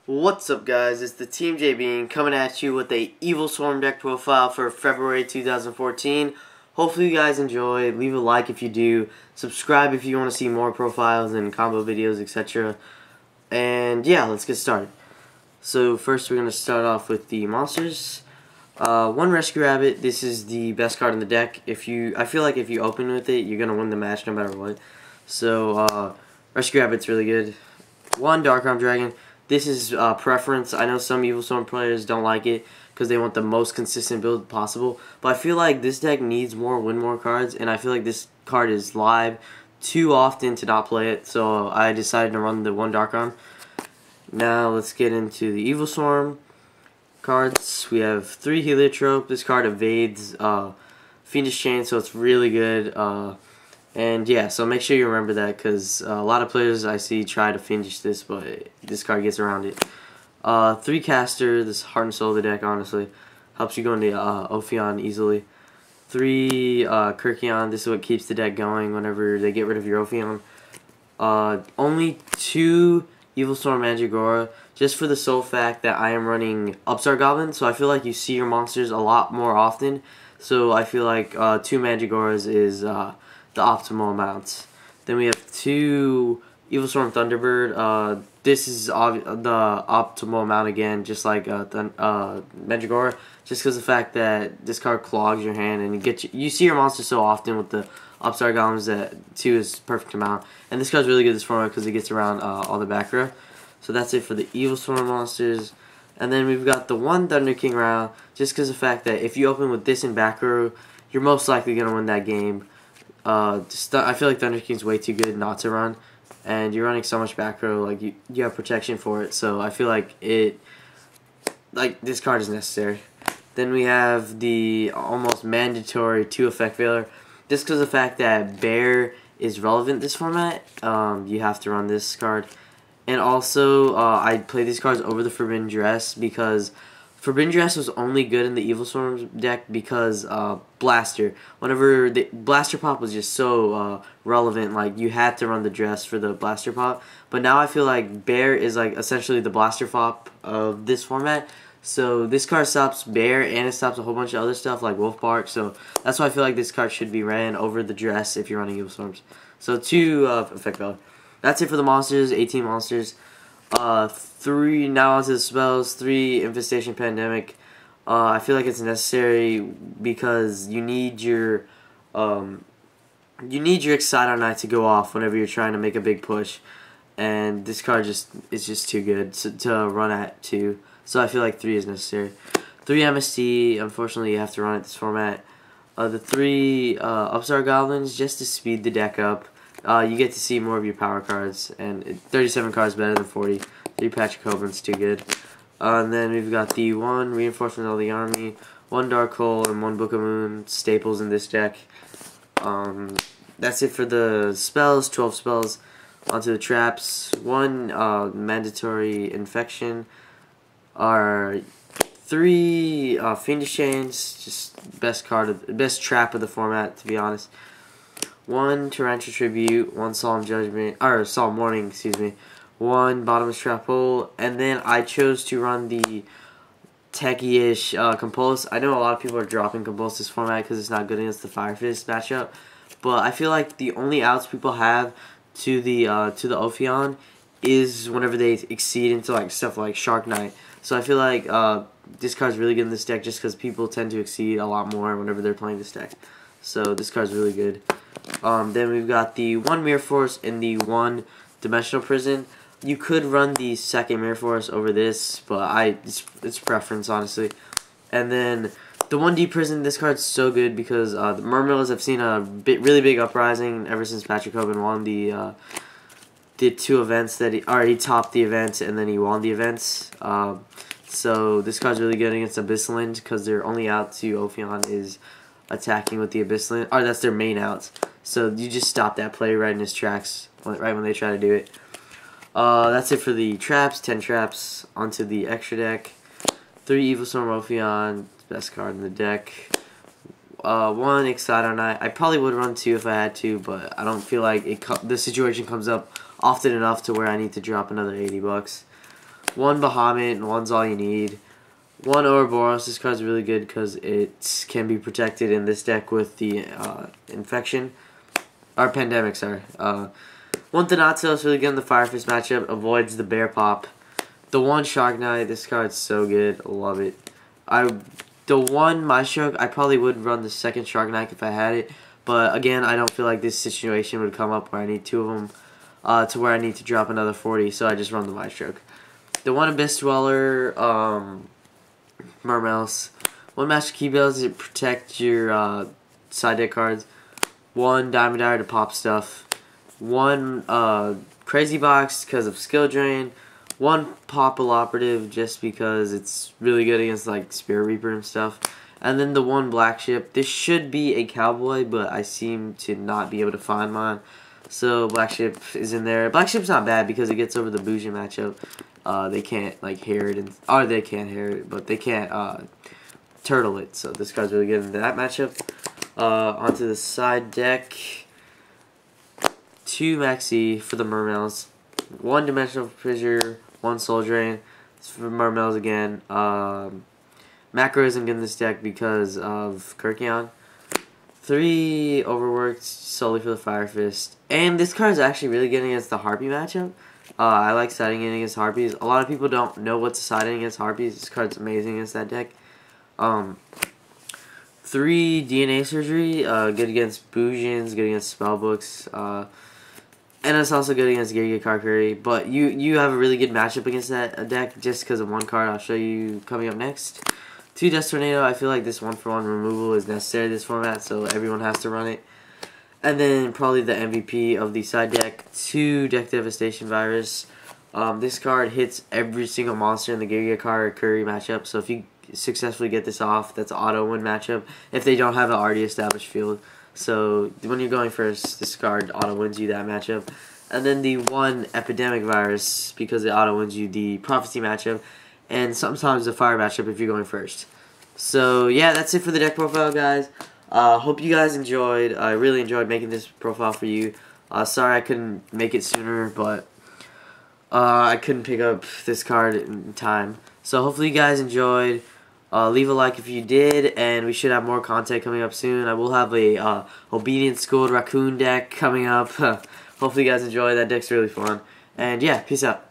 What's up, guys? It's the Team JB coming at you with a Evilswarm deck profile for February 2014. Hopefully you guys enjoy. Leave a like if you do. Subscribe if you want to see more profiles and combo videos, etc. And yeah, let's get started. So first we're going to start off with the monsters. One Rescue Rabbit. This is the best card in the deck. I feel like if you open with it, you're going to win the match no matter what. So Rescue Rabbit's really good. One Dark Arm Dragon. This is preference. I know some Evilswarm players don't like it because they want the most consistent build possible. But I feel like this deck needs more win more cards, and I feel like this card is live too often to not play it. So I decided to run the one Dark Arm. Now let's get into the Evilswarm cards. We have 3 Heliotrope. This card evades Fiendish Chain, so it's really good. And yeah, so make sure you remember that because a lot of players I see try to finish this, but this card gets around it. 3 Caster, this heart and soul of the deck, honestly. Helps you go into Ophion easily. 3 Kirkion, this is what keeps the deck going whenever they get rid of your Ophion. Only 2 Evilswarm Mandragora, just for the sole fact that I am running Upstart Goblin, so I feel like you see your monsters a lot more often. So I feel like 2 Mandragoras is the optimal amounts. Then we have 2 Evilswarm Thunderbird. This is the optimal amount again, just like Mandragora, just because the fact that this card clogs your hand and you see your monster so often with the Upstart Goblins that 2 is perfect amount. And this card's really good this format because it gets around all the back row. So that's it for the Evilswarm monsters. And then we've got the 1 Thunder King round, just because the fact that if you open with this in back row, you're most likely going to win that game. I feel like Thunder King's way too good not to run, and you're running so much back row, like you have protection for it. So I feel like this card is necessary. Then we have the almost mandatory 2 Effect Veiler. Just because of the fact that Bear is relevant this format, you have to run this card. And also, I play these cards over the Forbidden Dress because Forbidden Dress was only good in the Evilswarm deck because Blaster. Whenever the Blaster Pop was just so relevant, like you had to run the dress for the Blaster Pop. But now I feel like Bear is like essentially the Blaster Pop of this format. So this card stops Bear and it stops a whole bunch of other stuff like Wolf Bark. So that's why I feel like this card should be ran over the dress if you're running Evilswarms. So 2 Effect Value. That's it for the monsters. 18 monsters. 3 now onto the spells. 3 Infestation Pandemic. I feel like it's necessary because you need your Excite Knight to go off whenever you're trying to make a big push, and this card is just too good to run at 2. So I feel like 3 is necessary. 3 MST. Unfortunately, you have to run at this format. The 3 Upstart Goblins just to speed the deck up. You get to see more of your power cards, and 37 cards better than 40. 3 Patrick Hoban's too good. And then we've got the 1 Reinforcement of the Army, 1 Dark Hole, and 1 Book of Moon staples in this deck. That's it for the spells. 12 spells. Onto the traps. 1 Mandatory Infection. 3 Fiendish Chains, just best trap of the format, to be honest. 1 Torrential Tribute, 1 Solemn Warning, excuse me. 1 Bottomless Trap Hole, and then I chose to run the techie-ish Compulse. I know a lot of people are dropping Compulse this format because it's not good against the Fire Fist matchup, but I feel like the only outs people have to the Ophion is whenever they exceed into like stuff like Shark Knight. So I feel like this card's really good in this deck just because people tend to exceed a lot more whenever they're playing this deck. So this card's really good. Then we've got the 1 Mirror Force and the 1 Dimensional Prison. You could run the 2nd Mirror Force over this, but it's preference, honestly. And then the 1 Deep Prison, this card's so good because the Mermails have seen a really big uprising ever since Patrick Hoban won the 2 events that he topped the events and then he won the events. So this card's really good against Abyssland because their only out to Ophion is attacking with the Abyssland, or that's their main outs. So you just stop that play right in his tracks, right when they try to do it. That's it for the traps. 10 traps onto the extra deck. 3 Evilswarm Ophion, best card in the deck. 1 Excite Knight. I probably would run 2 if I had to, but I don't feel like the situation comes up often enough to where I need to drop another $80. 1 Bahamut, and 1's all you need. 1 Ouroboros. This card's really good because it can be protected in this deck with the infection. Or pandemic, sorry. 1 Thanatos, really good in the Fire Fist matchup. Avoids the bear pop. The 1 Shark Knight. This card's so good. I love it. The 1 Maestro, I probably would run the 2nd Shark Knight if I had it. But again, I don't feel like this situation would come up where I need 2 of them to where I need to drop another 40. So I just run the Maestro. The 1 Abyss Dweller, Mermails. 1 Master Keybells to protect your side deck cards. 1 Diamond Dyer to pop stuff. 1 Crazy Box because of skill drain. 1 Popple Operative just because it's really good against like Spirit Reaper and stuff. And then the 1 Black Ship. This should be a Cowboy, but I seem to not be able to find mine. So Black Ship is in there. Black Ship's not bad because it gets over the Bougie matchup. They can't like hair it, or they can't hair it, but they can't turtle it. So this card's really good in that matchup. Onto the side deck. 2 Maxi for the Mermails. 1 Dimensional Fissure, 1 Soul Drain. It's for Mermails again. Macro isn't good in this deck because of Kirkion. 3 Overworked solely for the Fire Fist. And this card is actually really good against the Harpy matchup. I like siding in against Harpies. A lot of people don't know what to side in against Harpies. This card's amazing against that deck. 3 DNA Surgery, good against Bougians, good against Spellbooks, and it's also good against geargiakarakuri. But you have a really good matchup against that deck just because of 1 card I'll show you coming up next. 2 Death Tornado, I feel like this 1-for-1 removal is necessary in this format, so everyone has to run it. And then probably the MVP of the side deck, 2 Deck Devastation Virus. This card hits every single monster in the geargiakarakuri matchup, so if you successfully get this off, that's an auto win matchup if they don't have an already established field. So when you're going first, this card auto wins you that matchup. And then the 1 Epidemic Virus because it auto wins you the Prophecy matchup, and sometimes the Fire matchup if you're going first. So yeah, that's it for the deck profile, guys. Hope you guys enjoyed. I really enjoyed making this profile for you. Sorry I couldn't make it sooner, but I couldn't pick up this card in time. So hopefully you guys enjoyed. Leave a like if you did, and we should have more content coming up soon. I will have a Obedience Schooled Raccoon deck coming up. Hopefully you guys enjoy. That deck's really fun. And yeah, peace out.